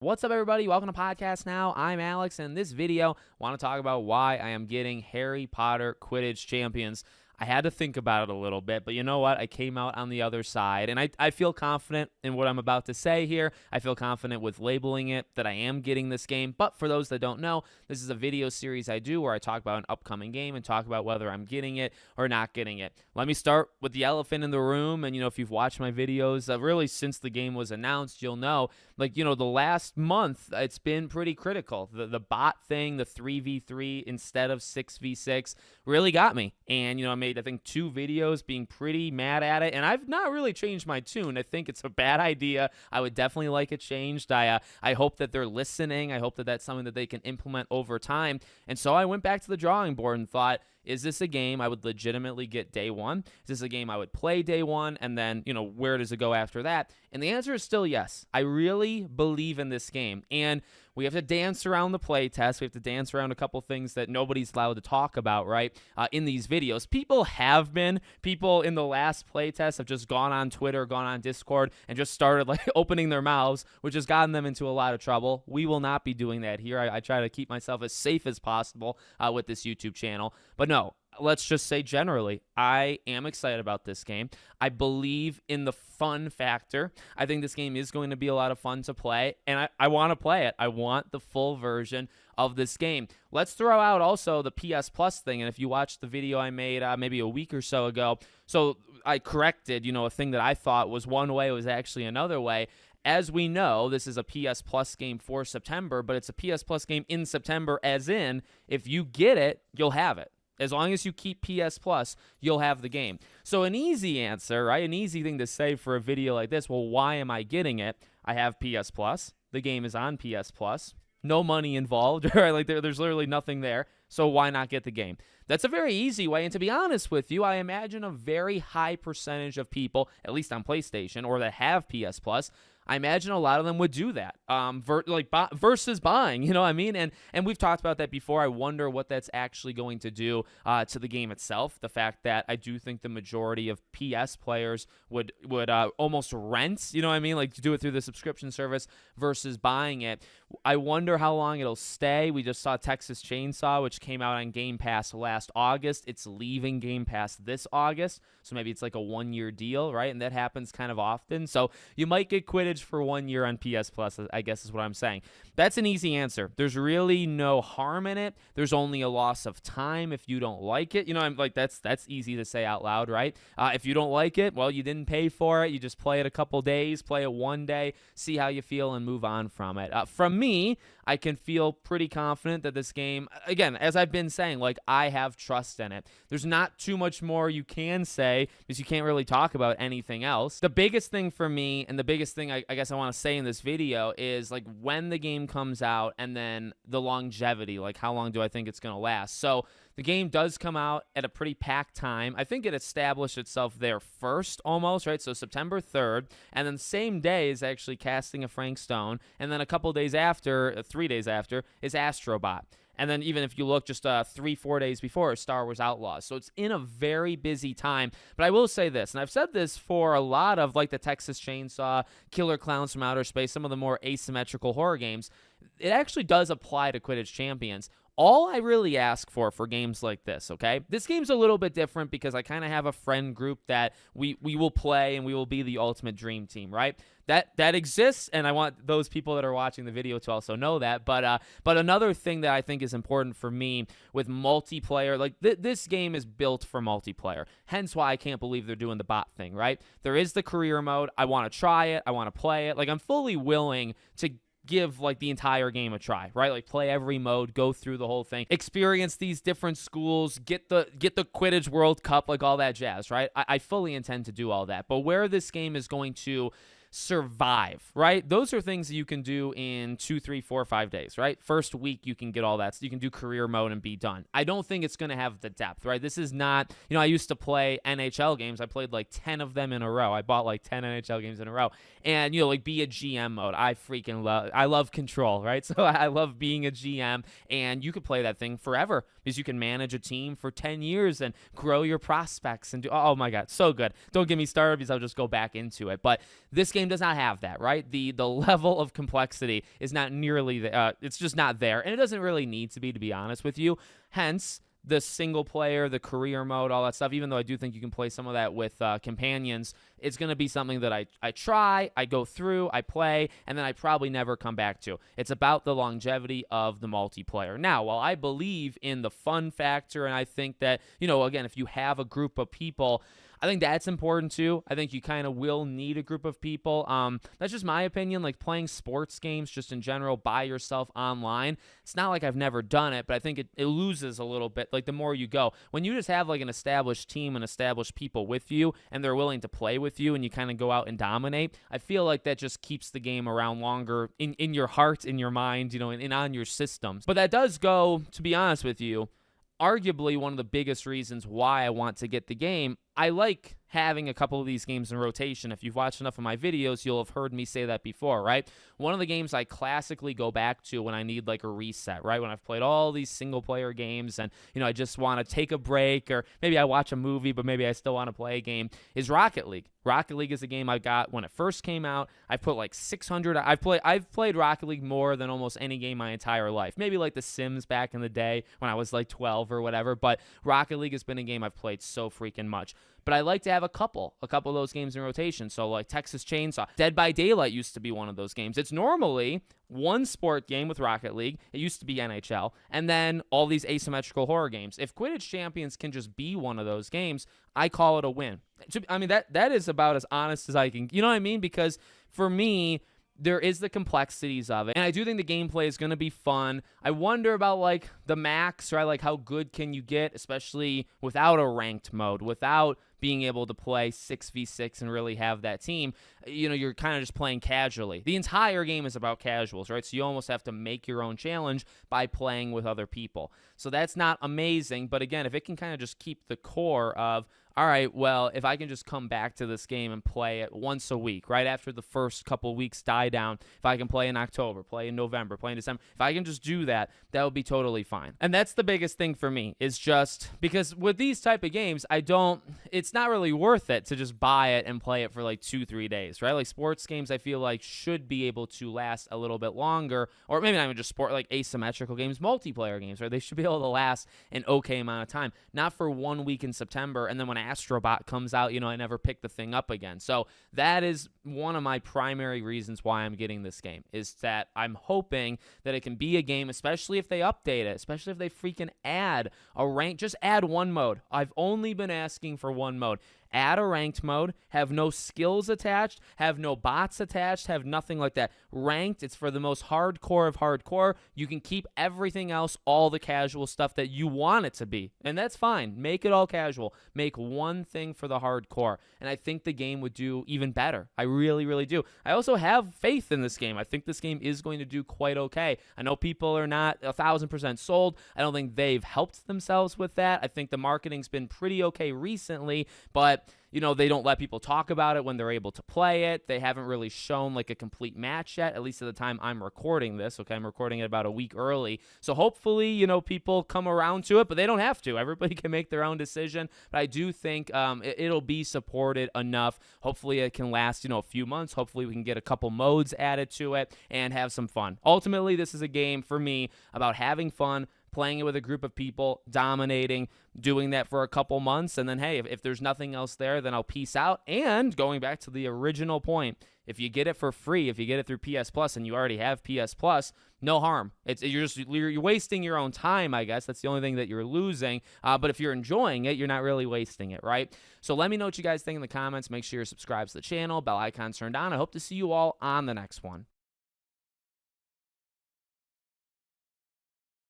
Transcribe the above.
What's up, everybody? Welcome to Podcast Now. I'm Alex, and in this video, I want to talk about why I am getting Harry Potter Quidditch Champions. I had to think about it a little bit, but you know what? I came out on the other side, and I feel confident in what I'm about to say here. I feel confident with labeling it that I am getting this game, but for those that don't know, this is a video series I do where I talk about an upcoming game and talk about whether I'm getting it or not getting it. Let me start with the elephant in the room, and if you've watched my videos, really since the game was announced, you'll know, the last month, it's been pretty critical. The bot thing, the 3v3 instead of 6v6 really got me, and I made I think 2 videos being pretty mad at it, and I've not really changed my tune. I think it's a bad idea. I would definitely like it changed. I hope that they're listening. I hope that that's something that they can implement over time. And so I went back to the drawing board and thought, is this a game I would legitimately get day one? Is this a game I would play day one? And then, where does it go after that? And the answer is still yes. I really believe in this game. And we have to dance around the play test. We have to dance around a couple things that nobody's allowed to talk about, right, in these videos. People in the last play test have just gone on Twitter, gone on Discord, and just started opening their mouths, which has gotten them into a lot of trouble. We will not be doing that here. I try to keep myself as safe as possible with this YouTube channel. But no, let's just say generally, I am excited about this game. I believe in the fun factor. I think this game is going to be a lot of fun to play, and I want to play it. I want the full version of this game. Let's throw out also the PS Plus thing, and if you watched the video I made maybe a week or so ago, so I corrected, a thing that I thought was one way was actually another way. As we know, this is a PS Plus game for September, but it's a PS Plus game in September, as in, if you get it, you'll have it. As long as you keep PS Plus, you'll have the game. So an easy answer, right? An easy thing to say for a video like this, well, why am I getting it? I have PS Plus. The game is on PS Plus. No money involved, right? There's literally nothing there. So why not get the game? That's a very easy way. And to be honest with you, I imagine a very high percentage of people, at least on PlayStation, or that have PS Plus, I imagine a lot of them would do that versus buying, you know what I mean? And we've talked about that before. I wonder what that's actually going to do to the game itself. The fact that I do think the majority of PS players would almost rent, you know what I mean? Do it through the subscription service versus buying it. I wonder how long it'll stay. We just saw Texas Chainsaw, which came out on Game Pass last August. It's leaving Game Pass this August, so maybe it's like a 1-year deal, right? And that happens kind of often. So you might get Quidditch for 1 year on PS Plus, I guess is what I'm saying. That's an easy answer. There's really no harm in it. There's only a loss of time if you don't like it. I'm that's easy to say out loud, right? If you don't like it, well, you didn't pay for it. You just play it a couple days, play it one day, see how you feel, and move on from it. From me, I can feel pretty confident that this game, again, as I've been saying, I have trust in it. There's not too much more you can say because you can't really talk about anything else. The biggest thing for me, and the biggest thing I guess I want to say in this video is when the game comes out and then the longevity, how long do I think it's going to last? So the game does come out at a pretty packed time. I think it established itself there first almost, right? So September 3rd, and then the same day is actually Casting of Frank Stone, and then a couple days after, 3 days after, is Astrobot. And then even if you look just 3-4 days before, Star Wars Outlaws. So it's in a very busy time. But I will say this, and I've said this for a lot of the Texas Chainsaw, Killer Clowns from Outer Space, some of the more asymmetrical horror games, it actually does apply to Quidditch Champions. All I really ask for games like this, okay? This game's a little bit different because I kind of have a friend group that we will play and we will be the ultimate dream team, right? That exists, and I want those people that are watching the video to also know that. But another thing that I think is important for me with multiplayer, this game is built for multiplayer. Hence why I can't believe they're doing the bot thing, right? There is the career mode. I want to try it. I want to play it. I'm fully willing to give the entire game a try, right? Play every mode, go through the whole thing, experience these different schools, get the Quidditch World Cup, all that jazz, right? I fully intend to do all that. But where this game is going to survive, right? Those are things that you can do in 2, 3, 4, 5 days, right? First week, you can get all that. So you can do career mode and be done. I don't think it's going to have the depth, right? This is not, I used to play NHL games. I played 10 of them in a row. I bought 10 NHL games in a row. And, be a GM mode. I love control, right? So I love being a GM, and you could play that thing forever because you can manage a team for 10 years and grow your prospects and do, oh my God, so good. Don't get me started because I'll just go back into it. But this game game does not have that, right? The level of complexity is not nearly it's just not there, and it doesn't really need to be honest with you. Hence the single player, the career mode, all that stuff, even though I do think you can play some of that with companions, it's going to be something that I try, I go through, I play, and then I probably never come back to. It's about the longevity of the multiplayer. Now, while I believe in the fun factor, and I think that, again, if you have a group of people, I think that's important too. I think you kind of will need a group of people. That's just my opinion. Like playing sports games just in general by yourself online, it's not like I've never done it, but I think it loses a little bit. Like the more you go, when you just have like an established team and established people with you and they're willing to play with you and you kind of go out and dominate, I feel like that just keeps the game around longer in your heart, in your mind, and on your systems. But that does go, to be honest with you, arguably one of the biggest reasons why I want to get the game. I like having a couple of these games in rotation. If you've watched enough of my videos, you'll have heard me say that before, right? One of the games I classically go back to when I need like a reset, right? When I've played all these single player games and, I just want to take a break, or maybe I watch a movie, but maybe I still want to play a game, is Rocket League. Rocket League is a game I got when it first came out. I put like 600. I've played Rocket League more than almost any game my entire life. Maybe like The Sims back in the day when I was like 12 or whatever, but Rocket League has been a game I've played so freaking much. But I like to have a couple of those games in rotation. So like Texas Chainsaw, Dead by Daylight used to be one of those games. It's normally one sport game with Rocket League. It used to be NHL. And then all these asymmetrical horror games. If Quidditch Champions can just be one of those games, I call it a win. I mean, that is about as honest as I can. You know what I mean? Because for me, there is the complexities of it, and I do think the gameplay is going to be fun. I wonder about like the max, right? Like how good can you get, especially without a ranked mode, without being able to play 6v6 and really have that team. You're kind of just playing casually. The entire game is about casuals, right? So you almost have to make your own challenge by playing with other people. So that's not amazing, but again, if it can kind of just keep the core of, all right, well, if I can just come back to this game and play it once a week, right after the first couple weeks die down, if I can play in October, play in November, play in December, if I can just do that, that would be totally fine. And that's the biggest thing for me, is just because with these type of games, it's not really worth it to just buy it and play it for like 2-3 days, right? Like sports games, I feel like should be able to last a little bit longer, or maybe not even just like asymmetrical games, multiplayer games, right? They should be able to last an okay amount of time, not for 1 week in September, and then when Astrobot comes out, I never pick the thing up again. So that is one of my primary reasons why I'm getting this game, is that I'm hoping that it can be a game, especially if they update it, especially if they freaking add a rank, just add one mode. I've only been asking for one mode. Add a ranked mode, have no skills attached, have no bots attached, have nothing like that. Ranked, it's for the most hardcore of hardcore. You can keep everything else, all the casual stuff that you want it to be, and that's fine. Make it all casual. Make one thing for the hardcore, and I think the game would do even better. I really, really do. I also have faith in this game. I think this game is going to do quite okay. I know people are not 1,000% sold. I don't think they've helped themselves with that. I think the marketing's been pretty okay recently, but they don't let people talk about it when they're able to play it. They haven't really shown like a complete match yet, at least at the time I'm recording this. Okay, I'm recording it about a week early. So hopefully, people come around to it, but they don't have to. Everybody can make their own decision. But I do think it'll be supported enough. Hopefully it can last, a few months. Hopefully we can get a couple modes added to it and have some fun. Ultimately, this is a game for me about having fun, playing it with a group of people, dominating, doing that for a couple months, and then, hey, if there's nothing else there, then I'll peace out. And going back to the original point, if you get it for free, if you get it through PS Plus and you already have PS Plus, no harm. You're wasting your own time, I guess. That's the only thing that you're losing. But if you're enjoying it, you're not really wasting it, right? So let me know what you guys think in the comments. Make sure you're subscribed to the channel, bell icon turned on. I hope to see you all on the next one.